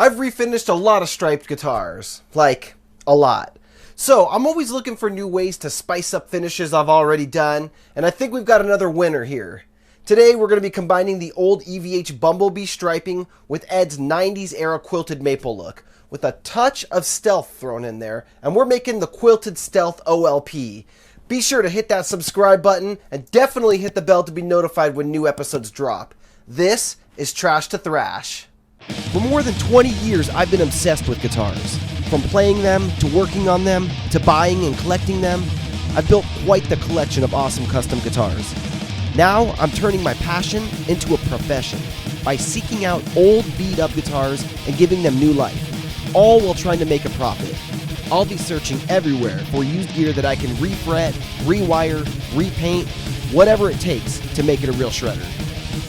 I've refinished a lot of striped guitars. Like, a lot. So, I'm always looking for new ways to spice up finishes I've already done, and I think we've got another winner here. Today, we're going to be combining the old EVH Bumblebee striping with Ed's 90s era quilted maple look, with a touch of stealth thrown in there, and we're making the Quilted Stealth OLP. Be sure to hit that subscribe button, and definitely hit the bell to be notified when new episodes drop. This is Trash to Thrash. For more than 20 years, I've been obsessed with guitars. From playing them, to working on them, to buying and collecting them, I've built quite the collection of awesome custom guitars. Now, I'm turning my passion into a profession by seeking out old, beat-up guitars and giving them new life, all while trying to make a profit. I'll be searching everywhere for used gear that I can refret, rewire, repaint, whatever it takes to make it a real shredder.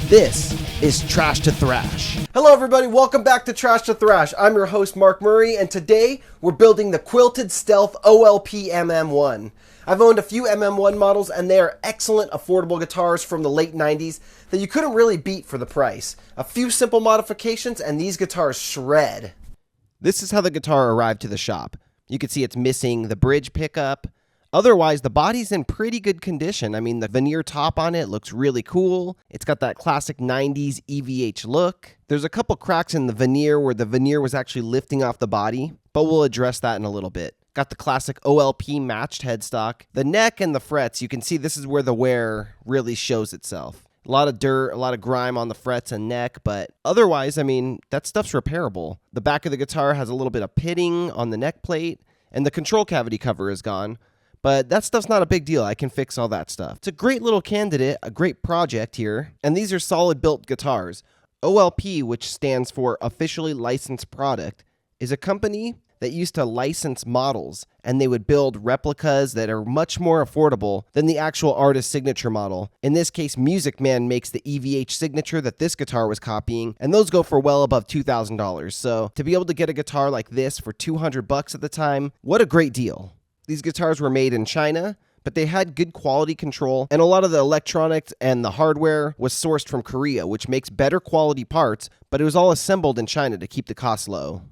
This is Trash to Thrash. Hello everybody, welcome back to Trash to Thrash. I'm your host Mark Murray, and today we're building the Quilted Stealth OLP MM1. I've owned a few MM1 models, and they are excellent affordable guitars from the late 90s that you couldn't really beat for the price. A few simple modifications and these guitars shred. This is how the guitar arrived to the shop. You can see it's missing the bridge pickup. Otherwise, the body's in pretty good condition. I mean, the veneer top on it looks really cool. It's got that classic 90s EVH look. There's a couple cracks in the veneer where the veneer was actually lifting off the body, but we'll address that in a little bit. Got the classic OLP matched headstock. The neck and the frets, you can see this is where the wear really shows itself. A lot of dirt, a lot of grime on the frets and neck, but otherwise, I mean, that stuff's repairable. The back of the guitar has a little bit of pitting on the neck plate, and the control cavity cover is gone. But that stuff's not a big deal. I can fix all that stuff. It's a great little candidate, a great project here. And these are solid built guitars. OLP, which stands for Officially Licensed Product, is a company that used to license models, and they would build replicas that are much more affordable than the actual artist signature model. In this case, Music Man makes the EVH signature that this guitar was copying, and those go for well above $2,000. So to be able to get a guitar like this for $200 at the time, what a great deal. These guitars were made in China, but they had good quality control, and a lot of the electronics and the hardware was sourced from Korea, which makes better quality parts, but it was all assembled in China to keep the costs low.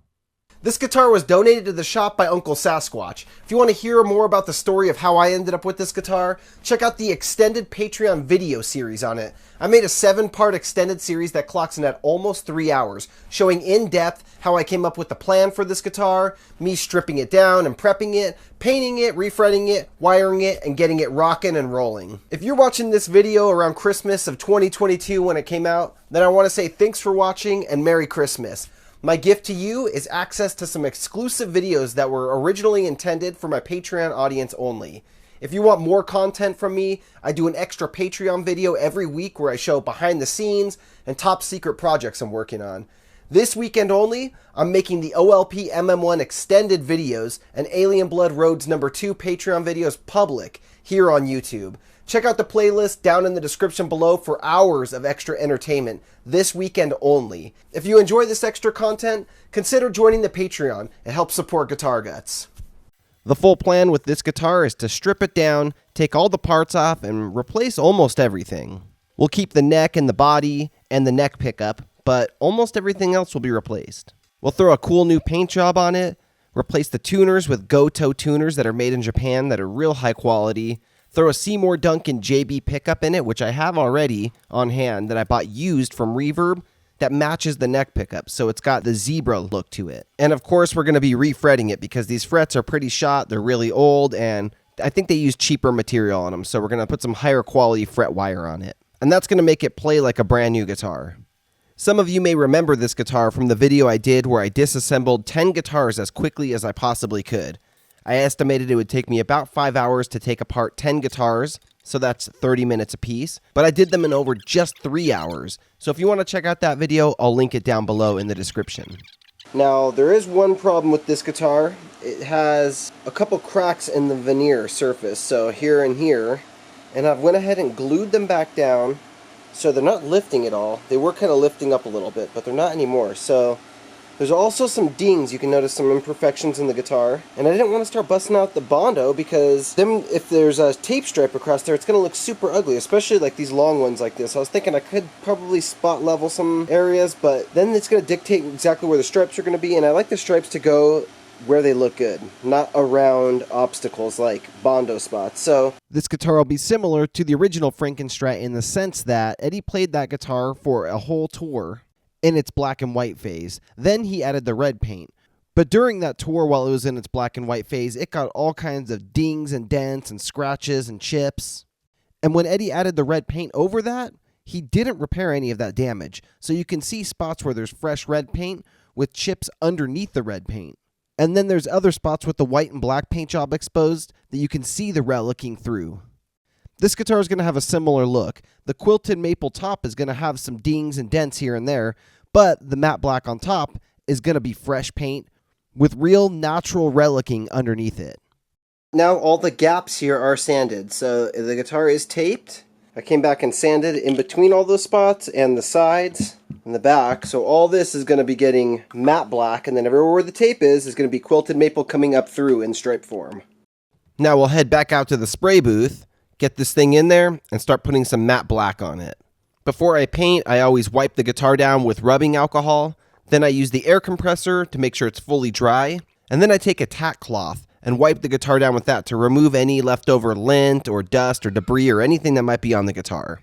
This guitar was donated to the shop by Uncle Sasquatch. If you want to hear more about the story of how I ended up with this guitar, check out the extended Patreon video series on it. I made a 7-part extended series that clocks in at almost 3 hours, showing in depth how I came up with the plan for this guitar, me stripping it down and prepping it, painting it, refretting it, wiring it, and getting it rocking and rolling. If you're watching this video around Christmas of 2022 when it came out, then I want to say thanks for watching and Merry Christmas. My gift to you is access to some exclusive videos that were originally intended for my Patreon audience only. If you want more content from me, I do an extra Patreon video every week where I show behind the scenes and top secret projects I'm working on. This weekend only, I'm making the OLP MM1 extended videos and Alien Blood Roads No. 2 Patreon videos public here on YouTube. Check out the playlist down in the description below for hours of extra entertainment this weekend only. If you enjoy this extra content, consider joining the Patreon and help support GuitarGuts. The full plan with this guitar is to strip it down, take all the parts off, and replace almost everything. We'll keep the neck and the body and the neck pickup, but almost everything else will be replaced. We'll throw a cool new paint job on it, replace the tuners with Goto tuners that are made in Japan that are real high quality, throw a Seymour Duncan JB pickup in it, which I have already on hand that I bought used from Reverb, that matches the neck pickup, so it's got the zebra look to it. And of course, we're going to be refretting it because these frets are pretty shot, they're really old, and I think they use cheaper material on them, so we're going to put some higher quality fret wire on it. And that's going to make it play like a brand new guitar. Some of you may remember this guitar from the video I did where I disassembled 10 guitars as quickly as I possibly could. I estimated it would take me about 5 hours to take apart 10 guitars, so that's 30 minutes a piece, but I did them in over just 3 hours. So if you want to check out that video, I'll link it down below in the description. Now, there is one problem with this guitar. It has a couple cracks in the veneer surface, so here and here, and I've went ahead and glued them back down, so they're not lifting at all. They were kind of lifting up a little bit, but they're not anymore. So There's also some dings. You can notice some imperfections in the guitar. And I didn't want to start busting out the Bondo because then if there's a tape stripe across there, it's going to look super ugly, especially like these long ones like this. I was thinking I could probably spot level some areas, but then it's going to dictate exactly where the stripes are going to be, and I like the stripes to go where they look good, not around obstacles like Bondo spots. So this guitar will be similar to the original Frankenstrat in the sense that Eddie played that guitar for a whole tour in its black and white phase. Then he added the red paint. But during that tour, while it was in its black and white phase, it got all kinds of dings and dents and scratches and chips. And when Eddie added the red paint over that, he didn't repair any of that damage. So you can see spots where there's fresh red paint with chips underneath the red paint. And then there's other spots with the white and black paint job exposed that you can see the relicking through. This guitar is going to have a similar look. The quilted maple top is going to have some dings and dents here and there, but the matte black on top is going to be fresh paint with real natural relicking underneath it. Now all the gaps here are sanded, so the guitar is taped. I came back and sanded in between all those spots and the sides and the back, so all this is going to be getting matte black, and then everywhere where the tape is going to be quilted maple coming up through in stripe form. Now we'll head back out to the spray booth, get this thing in there, and start putting some matte black on it. Before I paint, I always wipe the guitar down with rubbing alcohol, then I use the air compressor to make sure it's fully dry, and then I take a tack cloth and wipe the guitar down with that to remove any leftover lint or dust or debris or anything that might be on the guitar.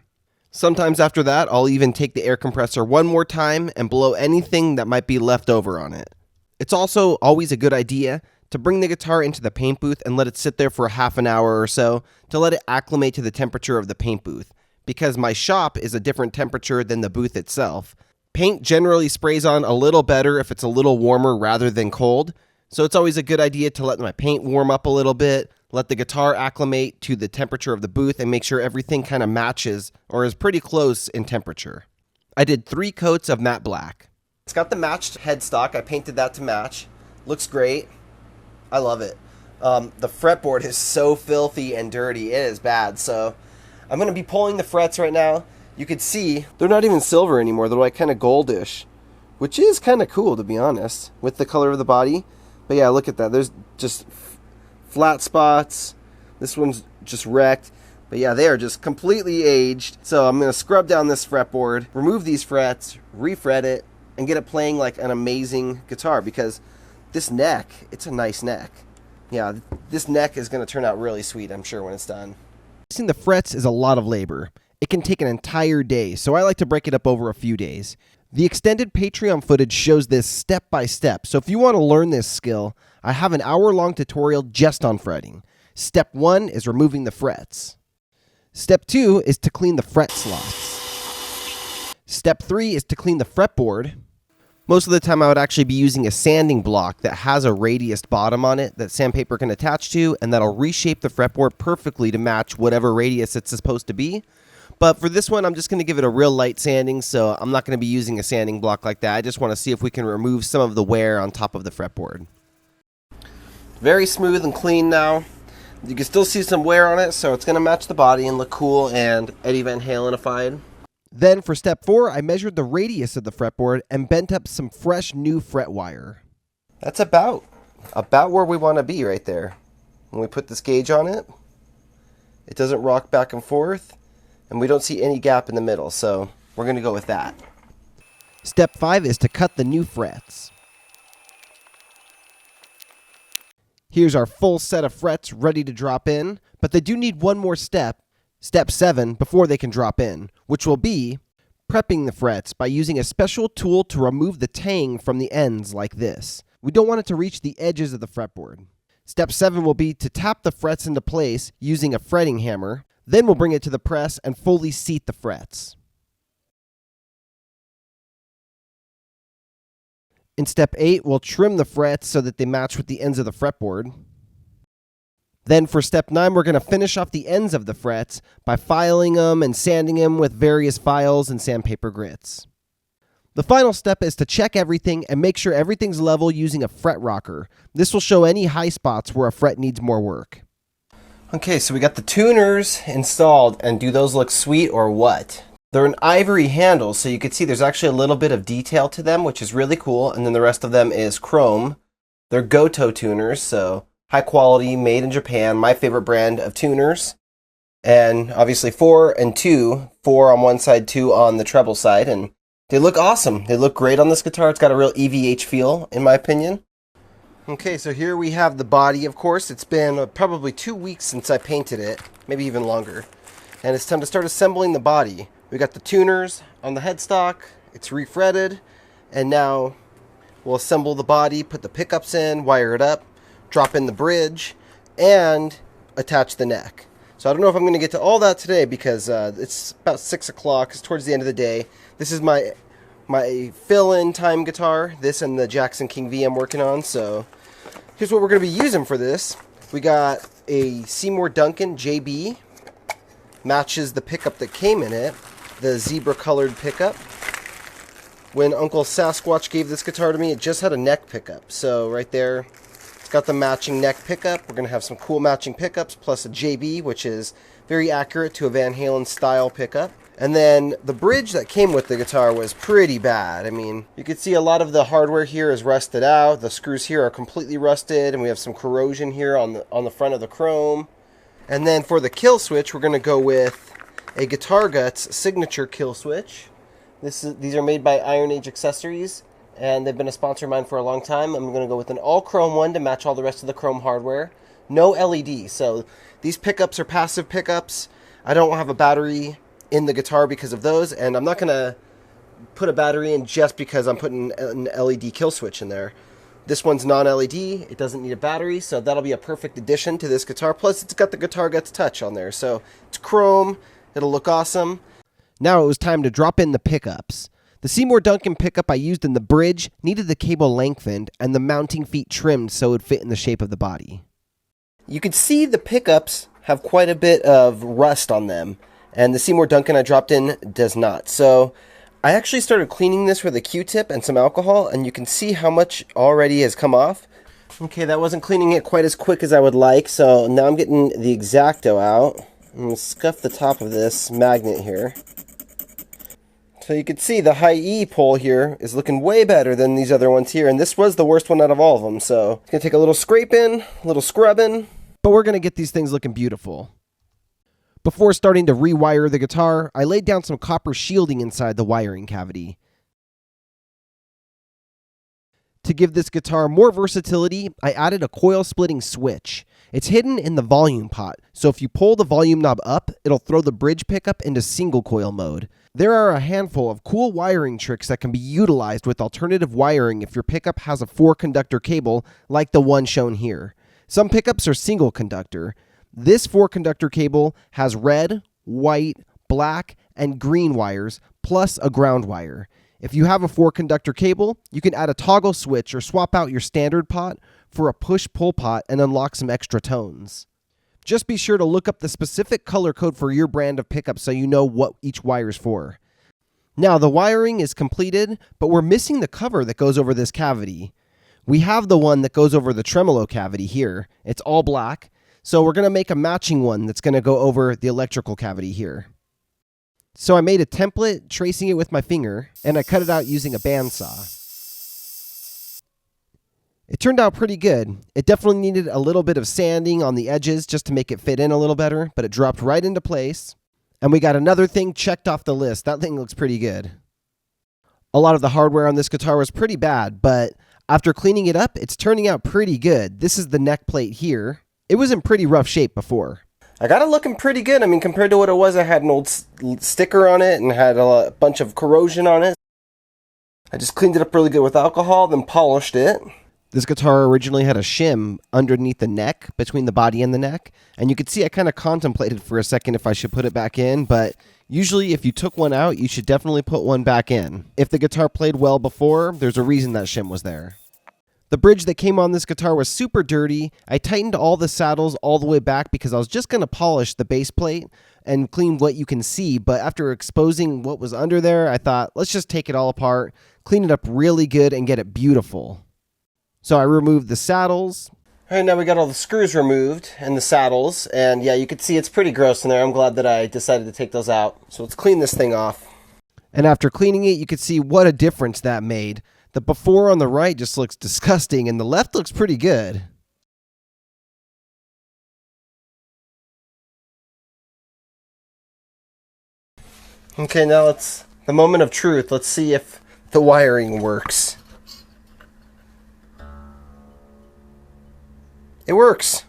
Sometimes after that, I'll even take the air compressor one more time and blow anything that might be left over on it. It's also always a good idea to bring the guitar into the paint booth and let it sit there for a half an hour or so to let it acclimate to the temperature of the paint booth, because my shop is a different temperature than the booth itself. Paint generally sprays on a little better if it's a little warmer rather than cold, so it's always a good idea to let my paint warm up a little bit, let the guitar acclimate to the temperature of the booth, and make sure everything kind of matches or is pretty close in temperature. I did 3 coats of matte black. It's got the matched headstock. I painted that to match. Looks great. I love it. The fretboard is so filthy and dirty. It is bad. So I'm going to be pulling the frets right now. You can see they're not even silver anymore. They're like kind of goldish, which is kind of cool, to be honest, with the color of the body. But yeah, look at that. There's just flat spots. This one's just wrecked. But yeah, they are just completely aged. So I'm going to scrub down this fretboard, remove these frets, refret it, and get it playing like an amazing guitar, because this neck, it's a nice neck. Yeah, this neck is going to turn out really sweet, I'm sure, when it's done. Fixing the frets is a lot of labor. It can take an entire day, so I like to break it up over a few days. The extended Patreon footage shows this step by step, so if you want to learn this skill, I have an hour-long tutorial just on fretting. Step 1 is removing the frets. Step 2 is to clean the fret slots. Step 3 is to clean the fretboard. Most of the time I would actually be using a sanding block that has a radiused bottom on it that sandpaper can attach to, and that'll reshape the fretboard perfectly to match whatever radius it's supposed to be. But for this one, I'm just going to give it a real light sanding, so I'm not going to be using a sanding block like that. I just want to see if we can remove some of the wear on top of the fretboard. Very smooth and clean now. You can still see some wear on it, so it's going to match the body and look cool and Eddie Van Halen-ified. Then for step 4, I measured the radius of the fretboard and bent up some fresh new fret wire. That's about where we want to be right there. When we put this gauge on it, it doesn't rock back and forth, and we don't see any gap in the middle, so we're going to go with that. Step 5 is to cut the new frets. Here's our full set of frets ready to drop in, but they do need one more step, step 7, before they can drop in, which will be prepping the frets by using a special tool to remove the tang from the ends like this. We don't want it to reach the edges of the fretboard. Step 7 will be to tap the frets into place using a fretting hammer. Then we'll bring it to the press and fully seat the frets. In step 8, we'll trim the frets so that they match with the ends of the fretboard. Then for step 9, we're going to finish off the ends of the frets by filing them and sanding them with various files and sandpaper grits. The final step is to check everything and make sure everything's level using a fret rocker. This will show any high spots where a fret needs more work. Okay, so we got the tuners installed, and do those look sweet or what? They're an ivory handle, so you can see there's actually a little bit of detail to them, which is really cool. And then the rest of them is chrome. They're Goto tuners, so high quality, made in Japan, my favorite brand of tuners. And obviously 4 and 2, 4 on one side, 2 on the treble side, and they look awesome. They look great on this guitar. It's got a real EVH feel, in my opinion. Okay, so here we have the body, of course. It's been probably 2 weeks since I painted it, maybe even longer. And it's time to start assembling the body. We got the tuners on the headstock, it's refretted, and now we'll assemble the body, put the pickups in, wire it up, drop in the bridge, and attach the neck. So I don't know if I'm going to get to all that today because it's about 6 o'clock. It's towards the end of the day. This is my fill-in time guitar. This and the Jackson King V I'm working on. So here's what we're going to be using for this. We got a Seymour Duncan JB. Matches the pickup that came in it. The zebra-colored pickup. When Uncle Sasquatch gave this guitar to me, it just had a neck pickup. So right there, it's got the matching neck pickup. We're going to have some cool matching pickups, plus a JB, which is very accurate to a Van Halen style pickup. And then the bridge that came with the guitar was pretty bad. I mean, you can see a lot of the hardware here is rusted out. The screws here are completely rusted, and we have some corrosion here on the front of the chrome. And then for the kill switch, we're going to go with a GuitarGuts signature kill switch. These are made by Iron Age Accessories, and they've been a sponsor of mine for a long time. I'm going to go with an all chrome one to match all the rest of the chrome hardware. No LED, so these pickups are passive pickups. I don't have a battery in the guitar because of those, and I'm not going to put a battery in just because I'm putting an LED kill switch in there. This one's non-LED, it doesn't need a battery, so that'll be a perfect addition to this guitar. Plus, it's got the GuitarGuts touch on there, so it's chrome, it'll look awesome. Now it was time to drop in the pickups. The Seymour Duncan pickup I used in the bridge needed the cable lengthened and the mounting feet trimmed so it would fit in the shape of the body. You can see the pickups have quite a bit of rust on them, and the Seymour Duncan I dropped in does not. So I actually started cleaning this with a Q-tip and some alcohol, and you can see how much already has come off. Okay, that wasn't cleaning it quite as quick as I would like, so now I'm getting the X-Acto out. I'm going to scuff the top of this magnet here. So you can see the high E pole here is looking way better than these other ones here, and this was the worst one out of all of them, so it's going to take a little scraping, a little scrubbing, but we're going to get these things looking beautiful. Before starting to rewire the guitar, I laid down some copper shielding inside the wiring cavity. To give this guitar more versatility, I added a coil splitting switch. It's hidden in the volume pot, so if you pull the volume knob up, it'll throw the bridge pickup into single coil mode. There are a handful of cool wiring tricks that can be utilized with alternative wiring if your pickup has a 4-conductor cable like the one shown here. Some pickups are single conductor. This 4-conductor cable has red, white, black, and green wires, plus a ground wire. If you have a 4-conductor cable, you can add a toggle switch or swap out your standard pot for a push-pull pot and unlock some extra tones. Just be sure to look up the specific color code for your brand of pickup so you know what each wire is for. Now, the wiring is completed, but we're missing the cover that goes over this cavity. We have the one that goes over the tremolo cavity here. It's all black. So we're going to make a matching one that's going to go over the electrical cavity here. So I made a template tracing it with my finger, and I cut it out using a bandsaw. It turned out pretty good. It definitely needed a little bit of sanding on the edges just to make it fit in a little better, but it dropped right into place. And we got another thing checked off the list. That thing looks pretty good. A lot of the hardware on this guitar was pretty bad, but after cleaning it up, it's turning out pretty good. This is the neck plate here. It was in pretty rough shape before. I got it looking pretty good. I mean, compared to what it was, I had an old sticker on it and had a bunch of corrosion on it. I just cleaned it up really good with alcohol, then polished it. This guitar originally had a shim underneath the neck, between the body and the neck, and you could see I kind of contemplated for a second if I should put it back in, but usually if you took one out, you should definitely put one back in. If the guitar played well before, there's a reason that shim was there. The bridge that came on this guitar was super dirty. I tightened all the saddles all the way back because I was just going to polish the base plate and clean what you can see, but after exposing what was under there, I thought, let's just take it all apart, clean it up really good, and get it beautiful. So I removed the saddles. All right, now we got all the screws removed and the saddles, and yeah, you can see it's pretty gross in there. I'm glad that I decided to take those out. So let's clean this thing off. And after cleaning it, you can see what a difference that made. The before on the right just looks disgusting, and the left looks pretty good. Okay, now it's the moment of truth. Let's see if the wiring works. It works.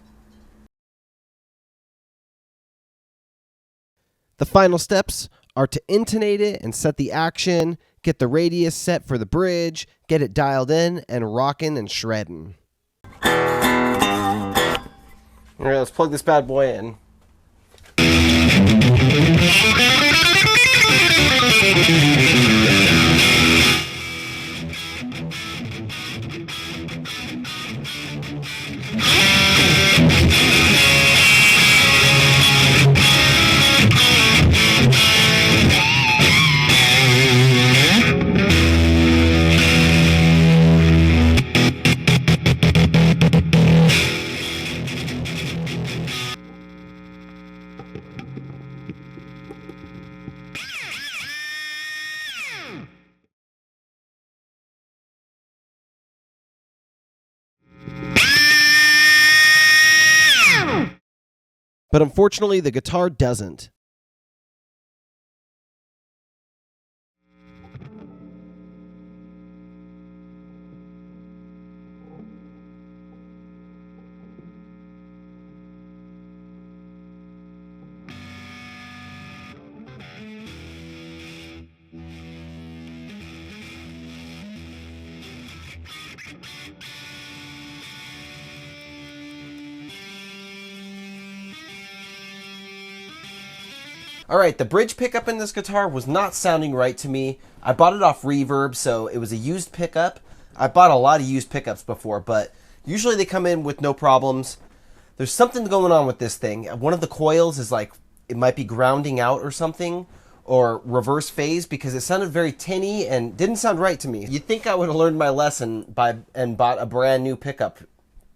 The final steps are to intonate it and set the action, get the radius set for the bridge, get it dialed in, and rocking and shredding. Alright, let's plug this bad boy in. But unfortunately, the guitar doesn't. Alright, the bridge pickup in this guitar was not sounding right to me. I bought it off Reverb, so it was a used pickup. I bought a lot of used pickups before, but usually they come in with no problems. There's something going on with this thing. One of the coils is like, it might be grounding out or something, or reverse phase, because it sounded very tinny and didn't sound right to me. You'd think I would have learned my lesson and bought a brand new pickup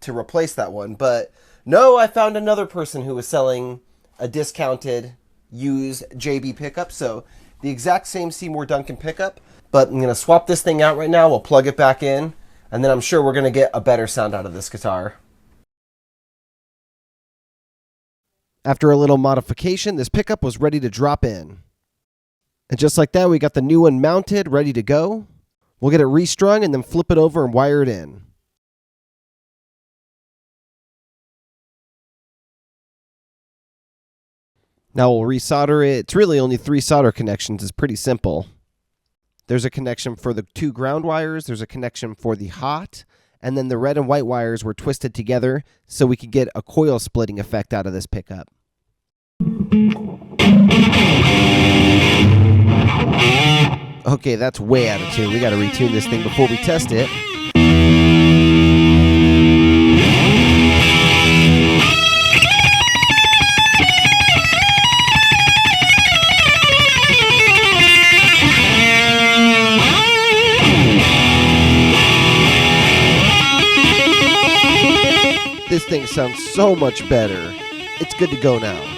to replace that one, but no, I found another person who was selling a discounted used JB pickup, so the exact same Seymour Duncan pickup, but I'm going to swap this thing out right now. We'll plug it back in, and then I'm sure we're going to get a better sound out of this guitar. After a little modification, this pickup was ready to drop in. And just like that, we got the new one mounted, ready to go. We'll get it restrung and then flip it over and wire it in. Now we'll resolder it. It's really only 3 solder connections. It's pretty simple. There's a connection for the 2 ground wires. There's a connection for the hot. And then the red and white wires were twisted together so we could get a coil splitting effect out of this pickup. Okay, that's way out of tune. We got to retune this thing before we test it. This thing sounds so much better. It's good to go now.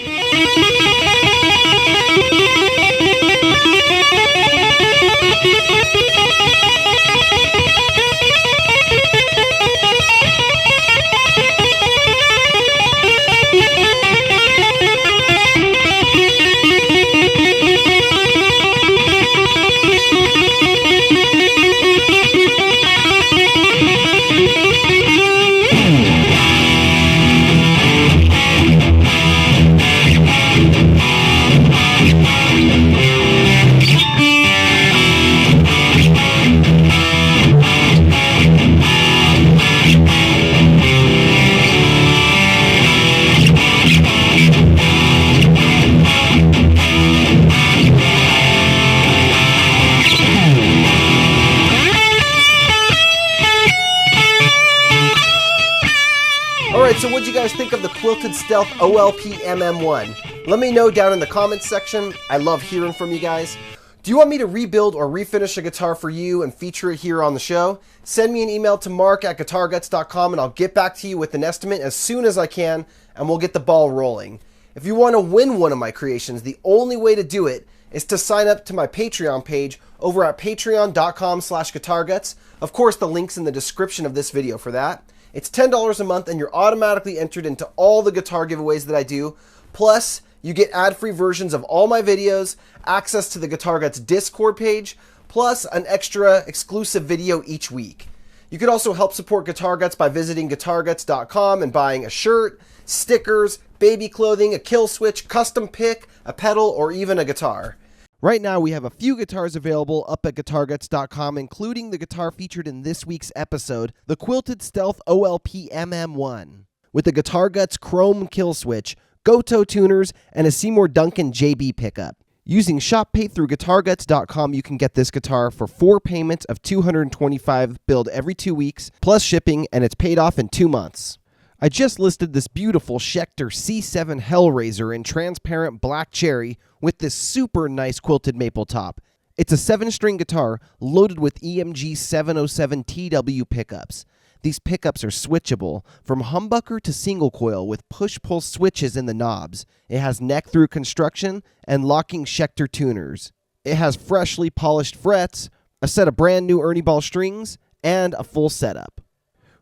Alright, so what'd you guys think of the Quilted Stealth OLP MM1? Let me know down in the comments section. I love hearing from you guys. Do you want me to rebuild or refinish a guitar for you and feature it here on the show? Send me an email to mark@guitarguts.com and I'll get back to you with an estimate as soon as I can, and we'll get the ball rolling. If you want to win one of my creations, the only way to do it is to sign up to my Patreon page over at patreon.com/guitarguts. Of course, the link's in the description of this video for that. It's $10 a month and you're automatically entered into all the guitar giveaways that I do. Plus, you get ad-free versions of all my videos, access to the GuitarGuts Discord page, plus an extra exclusive video each week. You could also help support GuitarGuts by visiting guitarguts.com and buying a shirt, stickers, baby clothing, a kill switch, custom pick, a pedal, or even a guitar. Right now, we have a few guitars available up at guitarguts.com, including the guitar featured in this week's episode, the Quilted Stealth OLP MM1. With the GuitarGuts Chrome kill switch, Goto tuners, and a Seymour Duncan JB pickup. Using Shop Pay through guitarguts.com, you can get this guitar for 4 payments of $225 billed every 2 weeks, plus shipping, and it's paid off in 2 months. I just listed this beautiful Schecter C7 Hellraiser in transparent black cherry with this super nice quilted maple top. It's a 7-string guitar loaded with EMG 707 TW pickups. These pickups are switchable from humbucker to single coil with push-pull switches in the knobs. It has neck-through construction and locking Schecter tuners. It has freshly polished frets, a set of brand new Ernie Ball strings, and a full setup.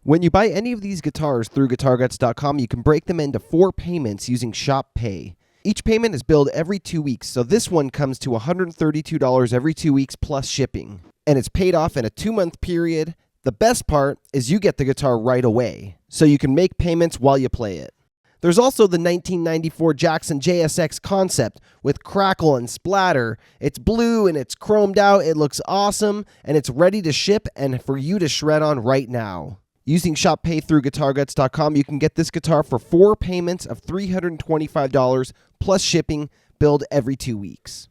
When you buy any of these guitars through guitarguts.com, you can break them into 4 payments using Shop Pay. Each payment is billed every 2 weeks, so this one comes to $132 every 2 weeks plus shipping. And it's paid off in a 2-month period. The best part is you get the guitar right away, so you can make payments while you play it. There's also the 1994 Jackson JSX Concept with crackle and splatter. It's blue and it's chromed out, it looks awesome, and it's ready to ship and for you to shred on right now. Using Shop Pay through guitarguts.com, you can get this guitar for 4 payments of $325 plus shipping, billed every 2 weeks.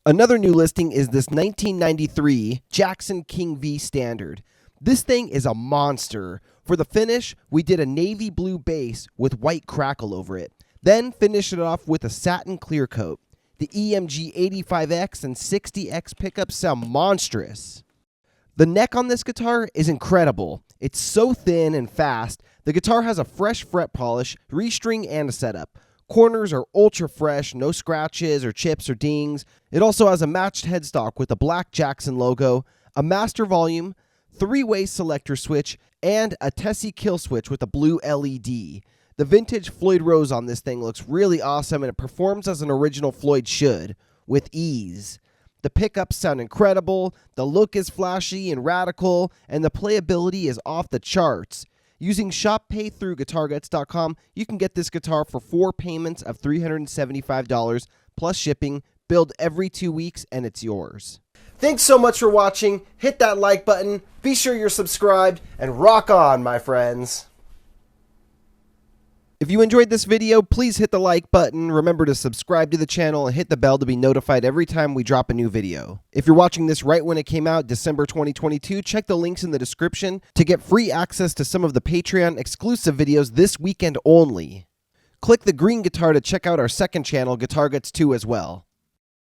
Another new listing is this 1993 Jackson King V Standard. This thing is a monster. For the finish, we did a navy blue base with white crackle over it. Then finished it off with a satin clear coat. The EMG 85X and 60X pickups sound monstrous. The neck on this guitar is incredible. It's so thin and fast. The guitar has a fresh fret polish, restring, and a setup. Corners are ultra fresh, no scratches or chips or dings. It also has a matched headstock with a black Jackson logo, a master volume, 3-way selector switch, and a Tessie kill switch with a blue LED. The vintage Floyd Rose on this thing looks really awesome, and it performs as an original Floyd should, with ease. The pickups sound incredible, the look is flashy and radical, and the playability is off the charts. Using Shop Pay through guitarguts.com, you can get this guitar for 4 payments of $375 plus shipping, billed every 2 weeks, and it's yours. Thanks so much for watching. Hit that like button, be sure you're subscribed, and rock on, my friends. If you enjoyed this video, please hit the like button, remember to subscribe to the channel, and hit the bell to be notified every time we drop a new video. If you're watching this right when it came out, December 2022, check the links in the description to get free access to some of the Patreon exclusive videos this weekend only. Click the green guitar to check out our second channel, GuitarGuts 2, as well.